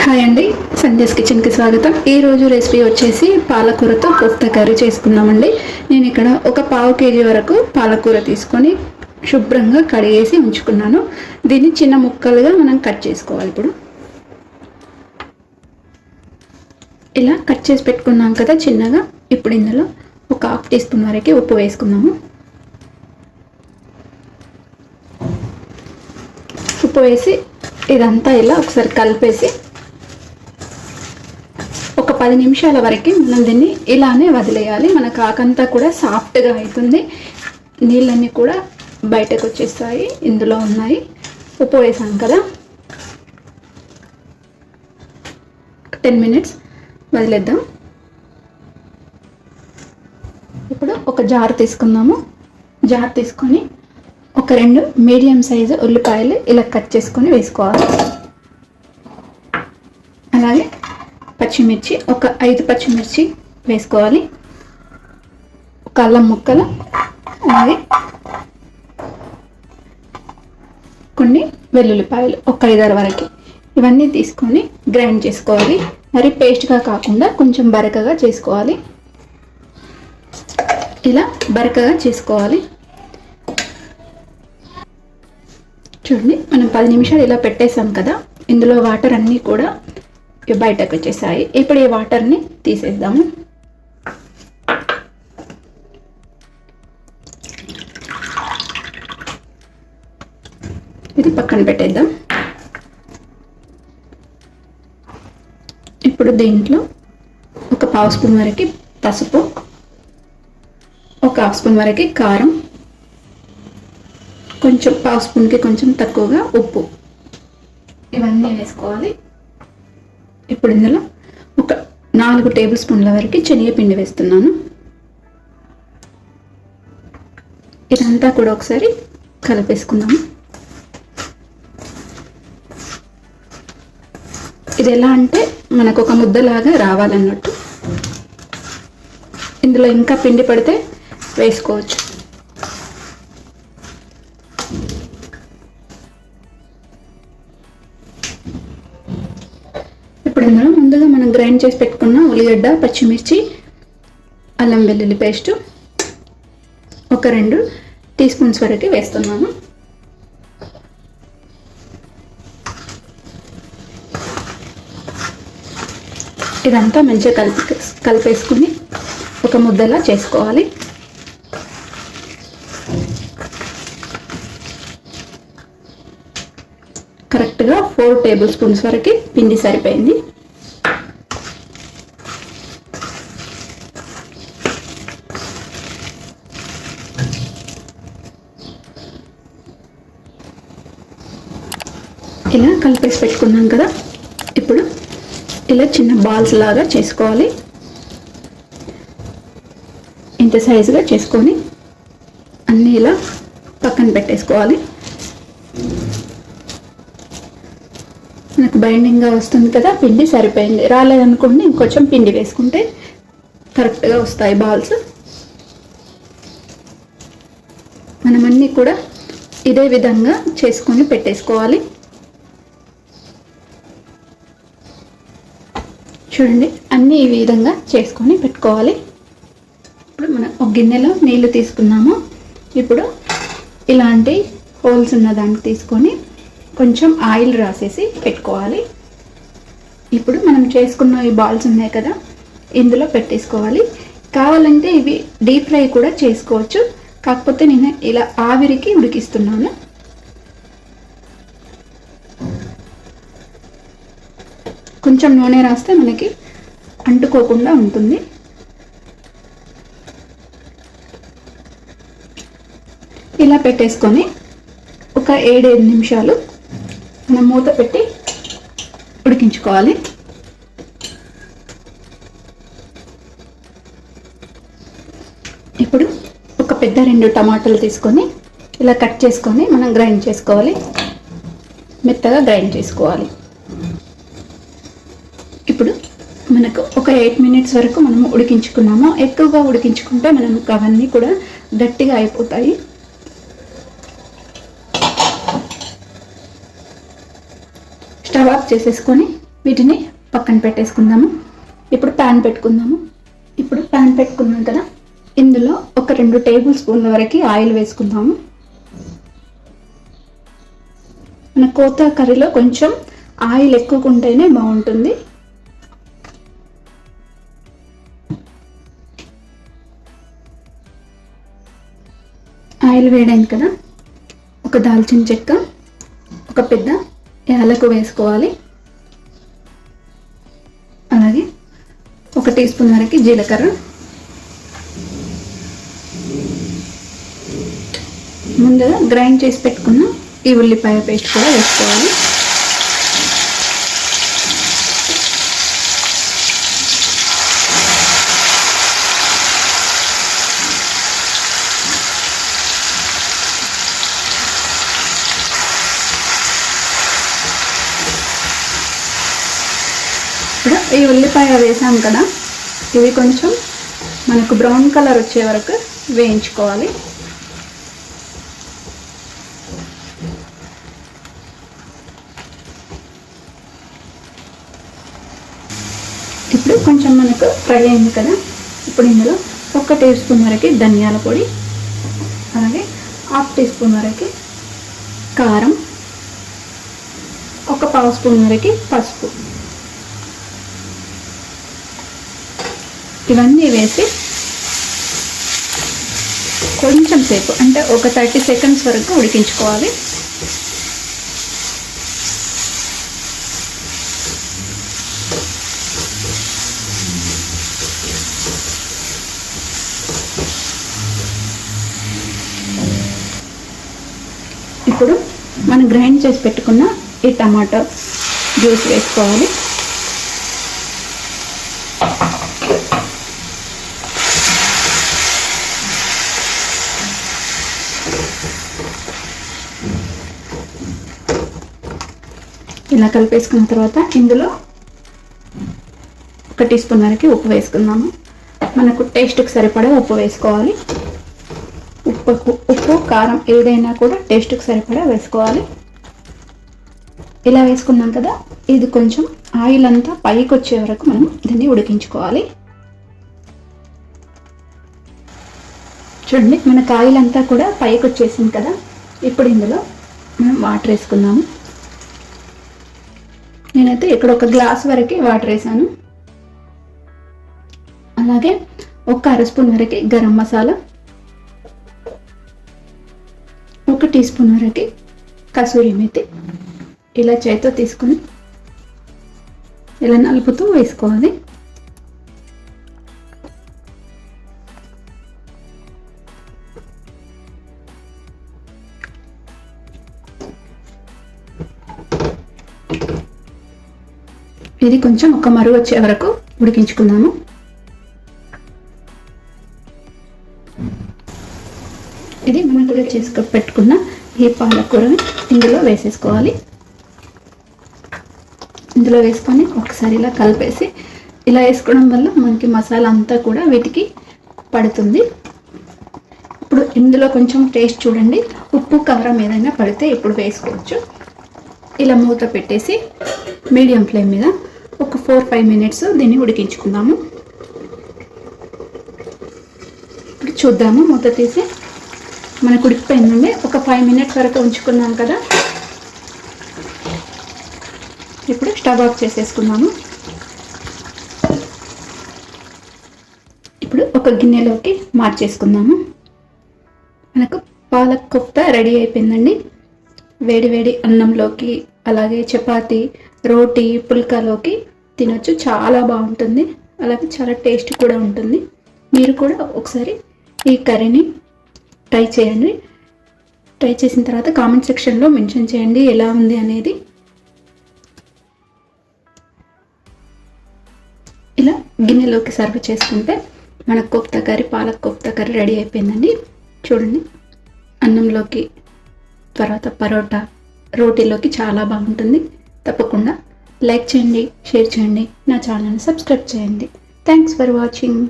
Hi అండి, సంధ్యాస్ కిచెన్కి స్వాగతం. ఈరోజు రెసిపీ వచ్చేసి పాలకూరతో కోఫ్తా కర్రీ చేసుకుందామండి. నేను ఇక్కడ ఒక పావు కేజీ వరకు పాలకూర తీసుకొని శుభ్రంగా కడిగేసి ఉంచుకున్నాను. దీన్ని చిన్న ముక్కలుగా మనం కట్ చేసుకోవాలి. ఇప్పుడు ఇలా కట్ చేసి పెట్టుకున్నాం కదా చిన్నగా. ఇప్పుడు ఇందులో ఒక హాఫ్ టీ స్పూన్ వరకు ఉప్పు వేసుకుందాము. ఉప్పు వేసి ఇదంతా ఇలా ఒకసారి కలిపేసి ఒక 10 నిమిషాల వరకు మనం దీన్ని ఇలానే వదిలేయాలి. మన కాకంతా కూడా సాఫ్ట్గా అవుతుంది. నీళ్ళన్నీ కూడా బయటకు వచ్చేస్తాయి, ఇందులో ఉన్నాయి. ఉప్పు వేసాం కదా, 10 మినిట్స్ వదిలేద్దాం. ఇప్పుడు ఒక జార్ తీసుకుందాము. జార్ తీసుకొని ఒక 2 మీడియం సైజు ఉల్లిపాయలు ఇలా కట్ చేసుకొని వేసుకోవాలి. అలాగే పచ్చిమిర్చి ఒక 5 పచ్చిమిర్చి వేసుకోవాలి. ఒక అల్లం ముక్కలు, అలాగే కొన్ని వెల్లుల్లిపాయలు ఒక 5-6 వరకు. ఇవన్నీ తీసుకొని గ్రైండ్ చేసుకోవాలి. మరి పేస్ట్గా కాకుండా కొంచెం బరకగా చేసుకోవాలి. ఇలా బరకగా చేసుకోవాలి. చూడండి, మనం 10 నిమిషాలు ఇలా పెట్టేసాం కదా. ఇందులో వాటర్ అన్నీ కూడా బయటకు వచ్చేసాయి. ఇప్పుడు ఈ వాటర్ని తీసేద్దాము. ఇది పక్కన పెట్టేద్దాం. ఇప్పుడు దీంట్లో ఒక పావు స్పూన్ వరకు పసుపు, ఒక హాఫ్ స్పూన్ వరకు కారం, కొంచెం పావు స్పూన్కి కొంచెం తక్కువగా ఉప్పు, ఇవన్నీ వేసుకోవాలి. ఇప్పుడు ఇందులో ఒక 4 టేబుల్ స్పూన్ల వరకు శనగపిండి వేస్తున్నాను. ఇదంతా కూడా ఒకసారి కలిపేసుకుందాము. ఇది ఎలా అంటే మనకు ఒక ముద్దలాగా రావాలన్నట్టు. ఇందులో ఇంకా పిండి పడితే వేసుకోవచ్చు. ఇప్పుడు ఇందులో ముందుగా మనం గ్రైండ్ చేసి పెట్టుకున్న ఉల్లిగడ్డ, పచ్చిమిర్చి, అల్లం వెల్లుల్లి పేస్ట్ ఒక 2 టీ స్పూన్స్ వరకు వేస్తున్నాను. ఇదంతా మంచిగా కలిపేసుకుని ఒక ముద్దలా చేసుకోవాలి. కరెక్ట్గా 4 టేబుల్ స్పూన్స్ వరకు పిండి సరిపోయింది. ఇలా కలిపేసి పెట్టుకున్నాం కదా. ఇప్పుడు ఇలా చిన్న బాల్స్ లాగా చేసుకోవాలి. ఇంత సైజుగా చేసుకొని అన్నీ ఇలా పక్కన పెట్టేసుకోవాలి. నాకు బైండింగ్గా వస్తుంది కదా, పిండి సరిపోయింది. రాలేదనుకోండి ఇంకొంచెం పిండి వేసుకుంటే కరెక్ట్గా వస్తాయి బాల్స్. మనం అన్నీ కూడా ఇదే విధంగా చేసుకొని పెట్టేసుకోవాలి. చూడండి, అన్నీ ఈ విధంగా చేసుకొని పెట్టుకోవాలి. ఇప్పుడు మనం ఒక గిన్నెలో నీళ్ళు తీసుకున్నాము. ఇప్పుడు ఇలాంటి హోల్స్ ఉన్న దానికి తీసుకొని కొంచెం ఆయిల్ రాసేసి పెట్టుకోవాలి. ఇప్పుడు మనం చేసుకున్న ఈ బాల్స్ ఉన్నాయి కదా, ఇందులో పెట్టేసుకోవాలి. కావాలంటే ఇవి డీప్ ఫ్రై కూడా చేసుకోవచ్చు, కాకపోతే నేను ఇలా ఆవిరికి ఉడికిస్తున్నాను. కొంచెం నూనె రాస్తే మనకి అంటుకోకుండా ఉంటుంది. ఇలా పెట్టేసుకొని ఒక 7-8 నిమిషాలు మనం మూత పెట్టి ఉడికించుకోవాలి. ఇప్పుడు ఒక పెద్ద 2 టమాటాలు తీసుకొని ఇలా కట్ చేసుకొని మనం గ్రైండ్ చేసుకోవాలి. మెత్తగా గ్రైండ్ చేసుకోవాలి. ఇప్పుడు మనకు ఒక 8 మినిట్స్ వరకు మనము ఉడికించుకున్నాము. ఎక్కువగా ఉడికించుకుంటే మనం అవన్నీ కూడా గట్టిగా అయిపోతాయి. స్టవ్ ఆఫ్ చేసేసుకొని వీటిని పక్కన పెట్టేసుకుందాము. ఇప్పుడు ప్యాన్ పెట్టుకుందాము. ఇప్పుడు ప్యాన్ పెట్టుకున్నాం కదా, ఇందులో ఒక 2 టేబుల్ స్పూన్ల వరకు ఆయిల్ వేసుకుందాము. మన కోతా కర్రీలో కొంచెం ఆయిల్ ఎక్కువ ఉంటేనే బాగుంటుంది. ఆయిల్ వేయడానికి కదా, ఒక దాల్చిన చెక్క, ఒక పెద్ద యాలకు వేసుకోవాలి. అలాగే 1 టీ స్పూన్ వరకు జీలకర్ర, ముందుగా గ్రైండ్ చేసి పెట్టుకున్న ఈ ఉల్లిపాయ పేస్ట్ కూడా వేసుకోవాలి. ఇప్పుడు ఈ ఉల్లిపాయ వేసాం కదా, ఇవి కొంచెం మనకు బ్రౌన్ కలర్ వచ్చే వరకు వేయించుకోవాలి. ఇప్పుడు కొంచెం మనకు ఫ్రై అయింది కదా, ఇప్పుడు ఇందులో 1 టీ స్పూన్ వరకు ధనియాల పొడి, అలాగే 1/2 టీ స్పూన్ వరకు కారం, 1/4 స్పూన్ వరకు పసుపు, ఇవన్నీ వేసి కొంచెం సేపు అంటే ఒక 30 సెకండ్స్ వరకు ఉడికించుకోవాలి. ఇప్పుడు మనం గ్రైండ్ చేసి పెట్టుకున్న ఈ టమాటో జ్యూస్ వేసుకోవాలి. ఇలా కలిపేసుకున్న తర్వాత ఇందులో 1 టీ స్పూన్ వరకు ఉప్పు వేసుకుందాము. మనకు టేస్ట్కి సరిపడా ఉప్పు వేసుకోవాలి. ఉప్పు కారం ఏదైనా కూడా టేస్ట్కి సరిపడా వేసుకోవాలి. ఇలా వేసుకున్నాం కదా, ఇది కొంచెం ఆయిల్ అంతా పైకి వచ్చే వరకు మనం దీన్ని ఉడికించుకోవాలి. చూడండి, మనకు ఆయిల్ అంతా కూడా పైకి వచ్చేసింది కదా, ఇప్పుడు ఇందులో మనం వాటర్ వేసుకుందాము. నేనైతే ఇక్కడ 1 గ్లాస్ వరకు వాటర్ వేసాను. అలాగే 1 అర స్పూన్ వరకు గరం మసాలా, 1 టీ స్పూన్ వరకు కసూరి మేతి, ఇలా చేతితో తీసుకొని ఇలా నలుపుతూ వేసుకోవాలి. ఇది కొంచెం ఒక మరుగు వచ్చే వరకు ఉడికించుకుందాము. ఇది మనం కూడా చేసుకొని పెట్టుకున్న ఈ పాలకూరని ఇందులో వేసేసుకోవాలి. ఇందులో వేసుకొని ఒకసారి ఇలా కలిపేసి, ఇలా వేసుకోవడం వల్ల మనకి మసాలా అంతా కూడా వీటికి పడుతుంది. ఇప్పుడు ఇందులో కొంచెం టేస్ట్ చూడండి, ఉప్పు కారం ఏదైనా పడితే ఇప్పుడు వేసుకోవచ్చు. ఇలా మూత పెట్టేసి మీడియం ఫ్లేమ్ మీద ఒక 4-5 మినిట్స్ దీన్ని ఉడికించుకుందాము. ఇప్పుడు చూద్దాము, మూత తీసి మనకు ఉడికిపోయిందండి. ఒక 5 మినిట్స్ వరకు ఉంచుకున్నాం కదా, ఇప్పుడు స్టవ్ ఆఫ్ చేసేసుకున్నాము. ఇప్పుడు ఒక గిన్నెలోకి మార్చేసుకుందాము. మనకు పాలక్ కోఫ్తా రెడీ అయిపోయిందండి. వేడి వేడి అన్నంలోకి, అలాగే చపాతి, రోటీ, పుల్కాలోకి తినొచ్చు. చాలా బాగుంటుంది, అలాగే చాలా టేస్ట్ కూడా ఉంటుంది. మీరు కూడా ఒకసారి ఈ కర్రీని ట్రై చేయండి. ట్రై చేసిన తర్వాత కామెంట్ సెక్షన్లో మెన్షన్ చేయండి ఎలా ఉంది అనేది. ఇలా గిన్నెలోకి సర్వ్ చేసుకుంటే మన kofta curry, palak kofta curry ready అయిపోయిందండి. చూడండి, అన్నంలోకి, తర్వాత పరోటా, రోటీలోకి చాలా బాగుంటుంది. తప్పకుండా లైక్ చేయండి, షేర్ చేయండి, నా ఛానల్ని సబ్స్క్రైబ్ చేయండి. Thanks for watching.